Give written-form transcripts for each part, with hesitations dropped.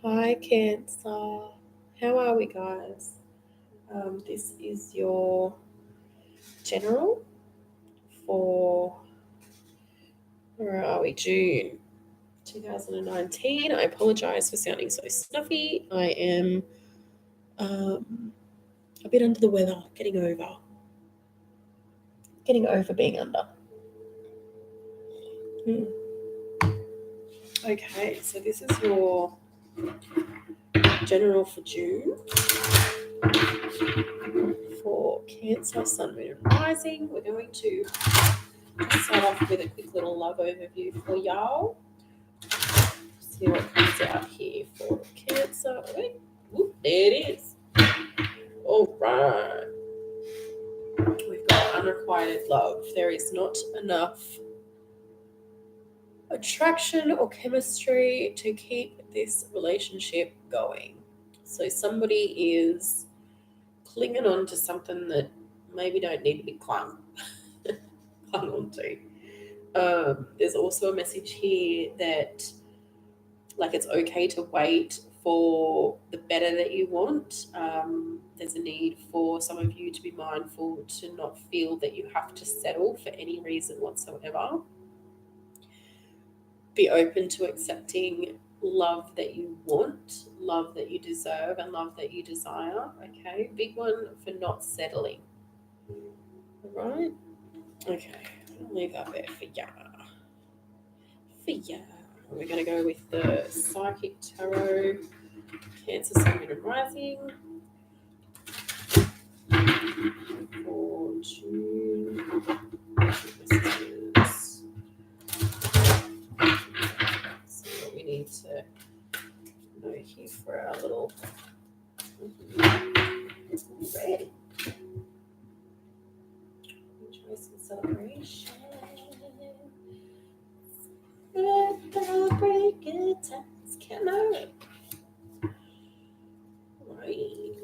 Hi, Cancer. How are we, guys? This is your general for, where are we? June 2019. I apologize for sounding so snuffy. I am a bit under the weather, getting over being under. Okay, so this is your general for June for Cancer, Sun, Moon, and Rising. We're going to start off with a quick little love overview for y'all. See what comes out here for Cancer. Wait, whoop, there it is. All right. We've got unrequited love. There is not enough attraction or chemistry to keep this relationship going. So somebody is clinging on to something that maybe don't need to be clung on to. There's also a message here that it's okay to wait for the better that you want. There's a need for some of you to be mindful to not feel that you have to settle for any reason whatsoever. Be open to accepting love that you want, love that you deserve, and love that you desire. Okay, big one for not settling. All right. Okay, I'll leave that there for ya. We're going to go with the Psychic Tarot, Cancer, Sun, Moon, and Rising for June. Messages. So what we need to know here for our little red. Choice and celebration. Celebrate good times, come on. Right.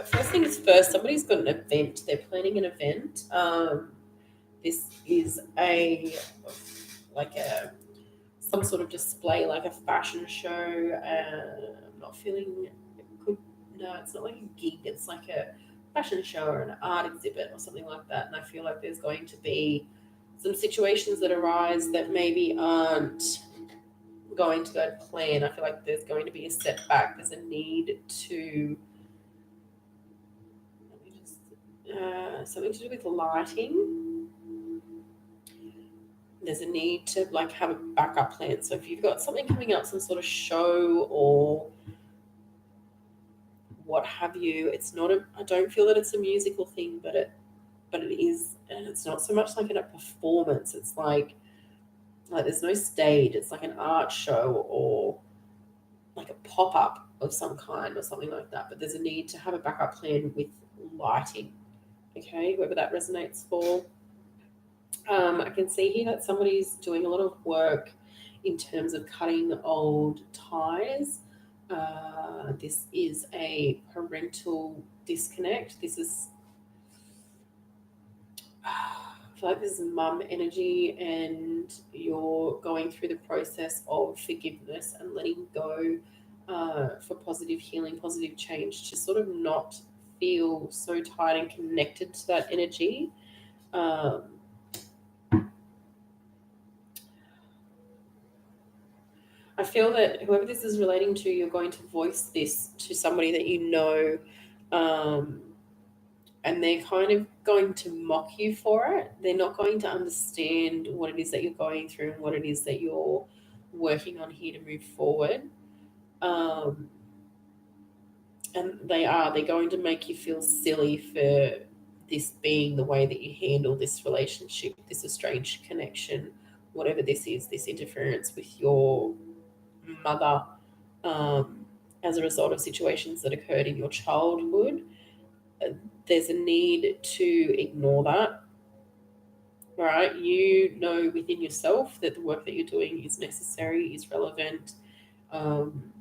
First things first, somebody's got an event. They're planning an event. This is some sort of display, like a fashion show. I'm not feeling good. No, it's not like a gig. It's like a fashion show or an art exhibit or something like that. And I feel like there's going to be some situations that arise that maybe aren't going to go to plan. I feel like there's going to be a setback. There's a need to something to do with lighting. There's a need to have a backup plan. So if you've got something coming up, some sort of show or what have you, I don't feel that it's a musical thing, but it is, and it's not so much like in a performance. It's like there's no stage. It's like an art show or like a pop-up of some kind or something like that. But there's a need to have a backup plan with lighting. Okay, whoever that resonates for. I can see here that somebody's doing a lot of work in terms of cutting old ties. This is a parental disconnect. This is, I feel like this is mum energy, and you're going through the process of forgiveness and letting go for positive healing, positive change, to sort of not feel so tied and connected to that energy. I feel that whoever this is relating to, you're going to voice this to somebody that you know, and they're kind of going to mock you for it. They're not going to understand what it is that you're going through and what it is that you're working on here to move forward. Um, and they're going to make you feel silly for this being the way that you handle this relationship, this estranged connection, whatever this is, this interference with your mother, as a result of situations that occurred in your childhood. There's a need to ignore that. Right? You know within yourself that the work that you're doing is necessary, is relevant, and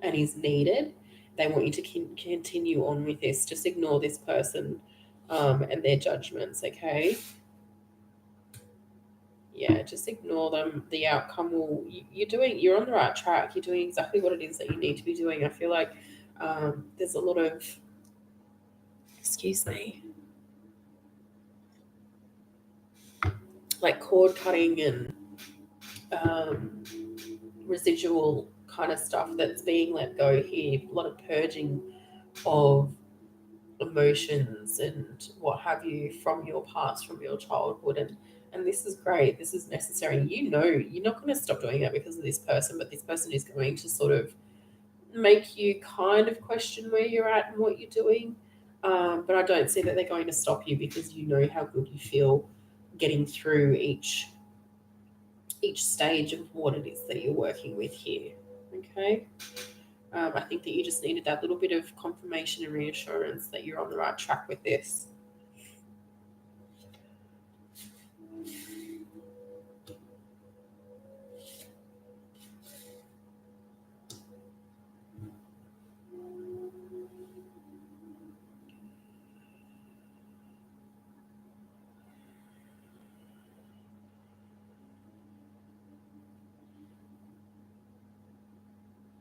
is needed. They want you to continue on with this. Just ignore this person and their judgments, okay? Yeah, just ignore them. The outcome will, you're on the right track. You're doing exactly what it is that you need to be doing. I feel like there's a lot of, excuse me, like cord cutting and um, residual kind of stuff that's being let go here. A lot of purging of emotions and what have you from your past, from your childhood, and this is great. This is necessary. You know, you're not going to stop doing that because of this person, but this person is going to sort of make you kind of question where you're at and what you're doing. But I don't see that they're going to stop you because you know how good you feel getting through each stage of what it is that you're working with here. Okay. I think that you just needed that little bit of confirmation and reassurance that you're on the right track with this.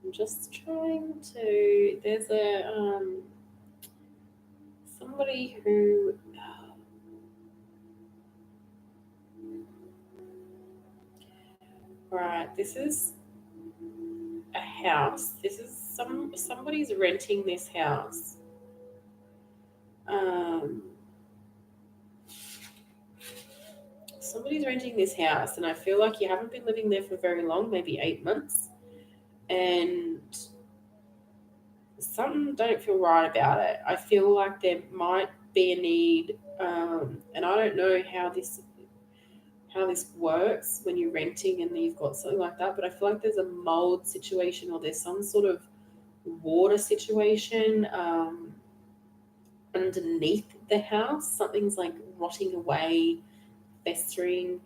I'm just trying to. There's a somebody who. Right, this is a house. This is somebody's renting this house. Um, somebody's renting this house, and I feel like you haven't been living there for very long, maybe 8 months, and something don't feel right about it. I feel like there might be a need, and I don't know how this works when you're renting and you've got something like that, but I feel like there's a mold situation or there's some sort of water situation underneath the house. Something's like rotting away, festering,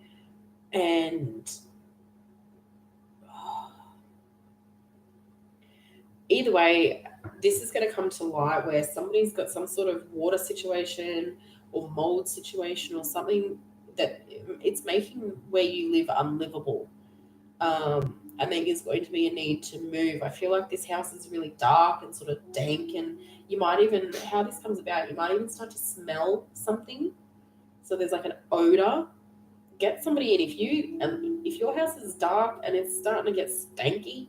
and either way, this is going to come to light where somebody's got some sort of water situation or mold situation or something that it's making where you live unlivable. And there is going to be a need to move. I feel like this house is really dark and sort of dank, and you might even, how this comes about, you might even start to smell something. So there's like an odor. Get somebody in if your house is dark and it's starting to get stanky,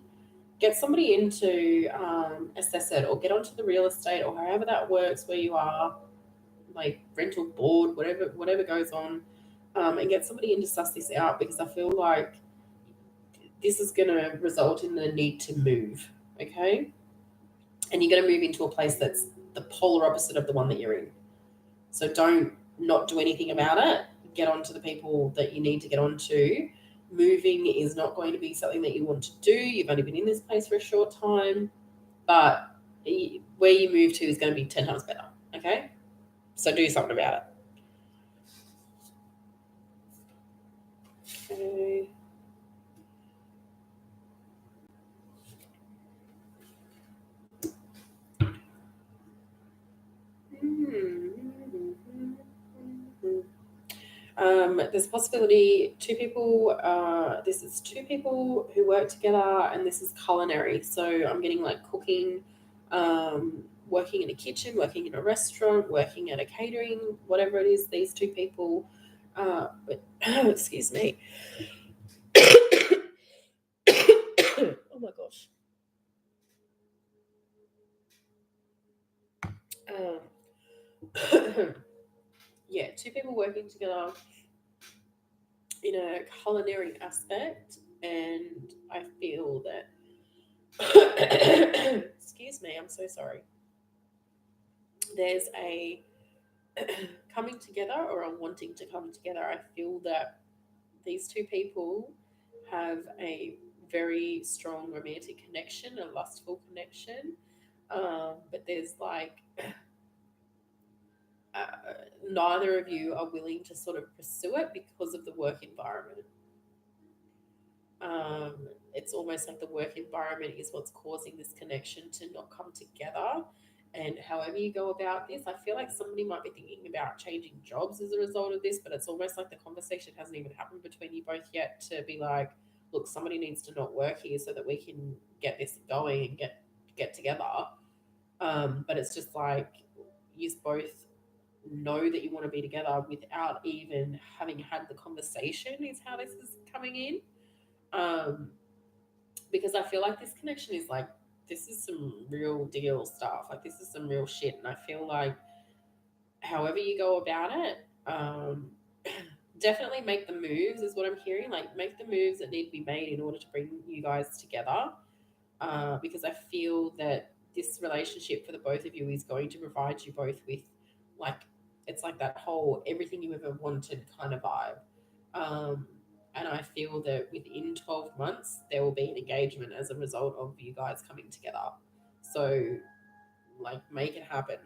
get somebody in to assess it, or get onto the real estate or however that works where you are, like rental board, whatever goes on, and get somebody in to suss this out because I feel like this is going to result in the need to move. Okay, and you're going to move into a place that's the polar opposite of the one that you're in. So don't not do anything about it. Get on to the people that you need to get on to. Moving is not going to be something that you want to do. You've only been in this place for a short time, but where you move to is going to be 10 times better. Okay? So do something about it. Okay. There's a possibility this is two people who work together, and this is culinary. So I'm getting like cooking, working in a kitchen, working in a restaurant, working at a catering, whatever it is. These two people, but excuse me. Oh my gosh. Um, yeah, two people working together in a culinary aspect, and I feel that excuse me, I'm so sorry. There's a coming together or a wanting to come together. I feel that these two people have a very strong romantic connection, a lustful connection, but there's like uh, neither of you are willing to sort of pursue it because of the work environment. It's almost like the work environment is what's causing this connection to not come together. And however you go about this, I feel like somebody might be thinking about changing jobs as a result of this, but it's almost like the conversation hasn't even happened between you both yet to be like, look, somebody needs to not work here so that we can get this going and get together. But it's just like you both know that you want to be together without even having had the conversation is how this is coming in. Um, because I feel like this connection is like this is some real deal stuff. Like this is some real shit, and I feel like however you go about it, definitely make the moves is what I'm hearing. Like make the moves that need to be made in order to bring you guys together. Because I feel that this relationship for the both of you is going to provide you both with like it's like that whole everything you ever wanted kind of vibe. Um, and I feel that within 12 months there will be an engagement as a result of you guys coming together. So like make it happen.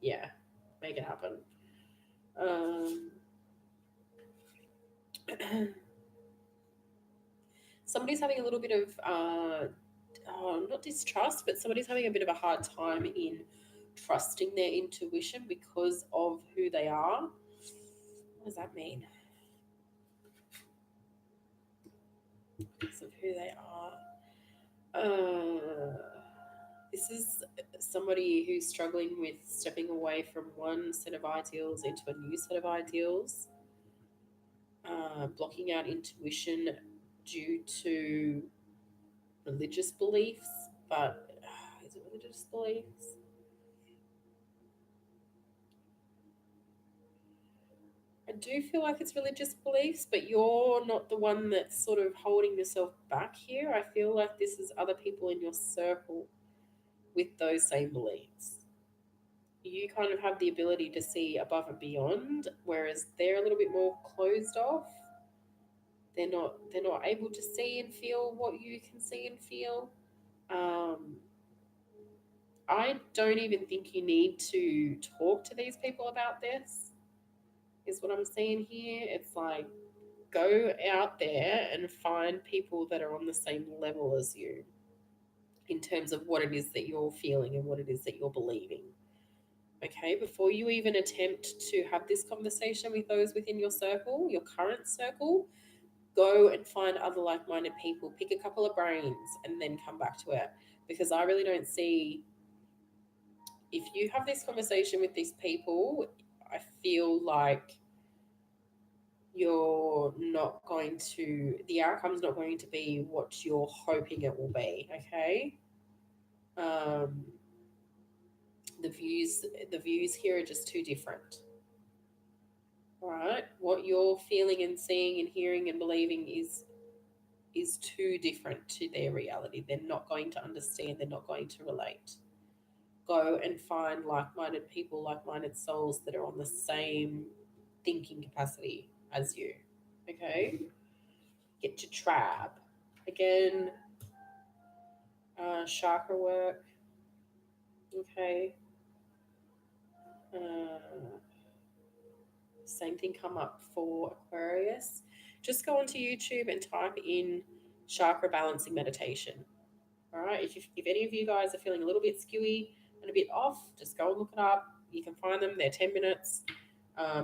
Yeah, make it happen. Um, somebody's having a little bit of not distrust, but somebody's having a bit of a hard time in trusting their intuition because of who they are. What does that mean? Because of who they are. This is somebody who's struggling with stepping away from one set of ideals into a new set of ideals, blocking out intuition due to religious beliefs, but is it religious beliefs? I do feel like it's religious beliefs, but you're not the one that's sort of holding yourself back here. I feel like this is other people in your circle with those same beliefs. You kind of have the ability to see above and beyond, whereas they're a little bit more closed off. They're not able to see and feel what you can see and feel. Um, I don't even think you need to talk to these people about this. Is what I'm seeing here. It's like go out there and find people that are on the same level as you in terms of what it is that you're feeling and what it is that you're believing. Okay, before you even attempt to have this conversation with those within your circle, your current circle, go and find other like minded people, pick a couple of brains, and then come back to it. Because I really don't see, if you have this conversation with these people, I feel like you're not going to, the outcome's not going to be what you're hoping it will be. Okay. um the views the views here are just too different. All right, what you're feeling and seeing and hearing and believing is too different to their reality. They're not going to understand, they're not going to relate. Go and find like-minded people, like-minded souls that are on the same thinking capacity as you. Okay, get your tribe. Again, chakra work. Okay. Uh, same thing come up for Aquarius. Just go onto YouTube and type in chakra balancing meditation. All right. If any of you guys are feeling a little bit skewy and a bit off, just go and look it up. You can find them. They're 10 minutes.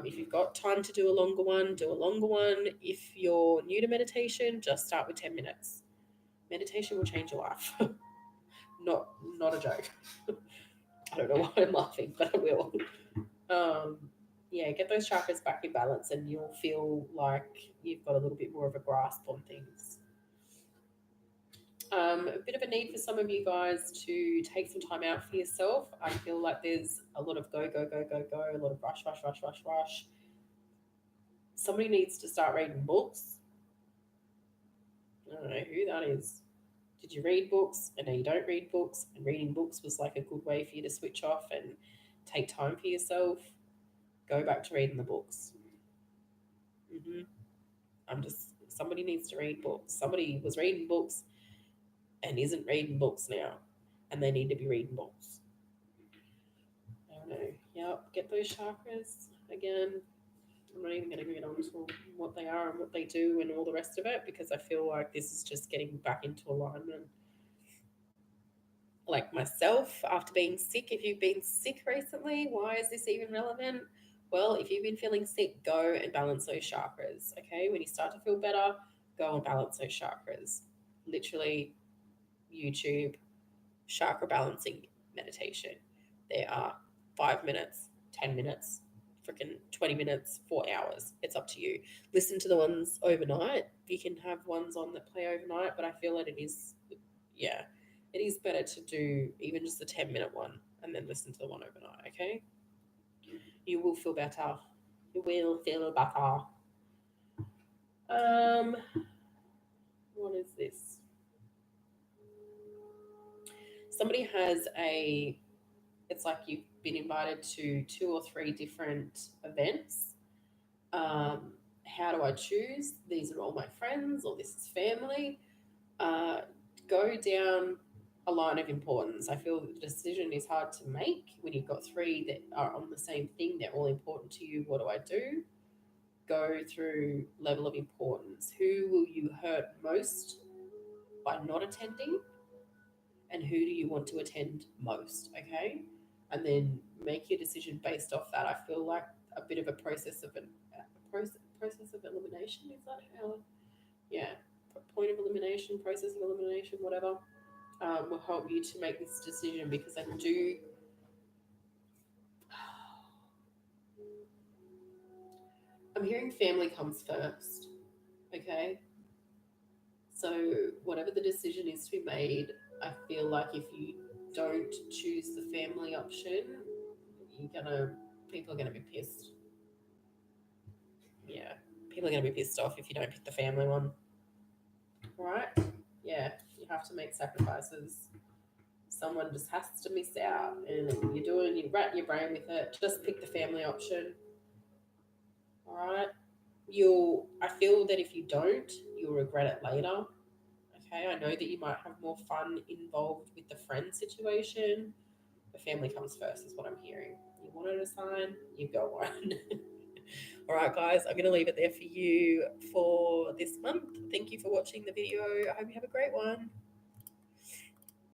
If you've got time to do a longer one, do a longer one. If you're new to meditation, just start with 10 minutes. Meditation will change your life. not not a joke. I don't know why I'm laughing, but I will. Um, yeah, get those chakras back in balance, and you'll feel like you've got a little bit more of a grasp on things. A bit of a need for some of you guys to take some time out for yourself. I feel like there's a lot of go, go, go, go, go, a lot of rush, rush, rush, rush, rush. Somebody needs to start reading books. I don't know who that is. Did you read books? I know you don't read books, and reading books was like a good way for you to switch off and take time for yourself. Go back to reading the books. I'm just, somebody needs to read books. Somebody was reading books and isn't reading books now, and they need to be reading books. I don't know. Yep, get those chakras again. I'm not even going to get on to what they are and what they do and all the rest of it because I feel like this is just getting back into alignment. like myself, after being sick. If you've been sick recently, why is this even relevant? Well, if you've been feeling sick, go and balance those chakras. Okay. When you start to feel better, go and balance those chakras. Literally, YouTube chakra balancing meditation. There are 5 minutes, 10 minutes, freaking 20 minutes, 4 hours. It's up to you. Listen to the ones overnight. You can have ones on that play overnight, but I feel that it is, yeah, it is better to do even just a 10-minute one and then listen to the one overnight, okay? You will feel better. You will feel better. Um, what is this? Somebody has a, it's like you've been invited to 2 or 3 different events. How do I choose? These are all my friends, or this is family. Uh, Go down a line of importance. I feel the decision is hard to make when you've got 3 that are on the same thing. They're all important to you. What do I do? Go through level of importance. Who will you hurt most by not attending? And who do you want to attend most? Okay. And then make your decision based off that. I feel like a bit of a process of process of elimination. Is that how? Yeah, point of elimination, process of elimination, whatever, will help you to make this decision because I do. I'm hearing family comes first. Okay, so whatever the decision is to be made, I feel like if you don't choose the family option, you're gonna people are gonna be pissed. Yeah, people are gonna be pissed off if you don't pick the family one. Right? Yeah, you have to make sacrifices. Someone just has to miss out, and you rat your brain with it. Just pick the family option. All right. I feel that if you don't, you'll regret it later. Okay. I know that you might have more fun involved with the friend situation. The family comes first, is what I'm hearing. You wanted a sign, you go one. All right, guys, I'm going to leave it there for you for this month. Thank you for watching the video. I hope you have a great one.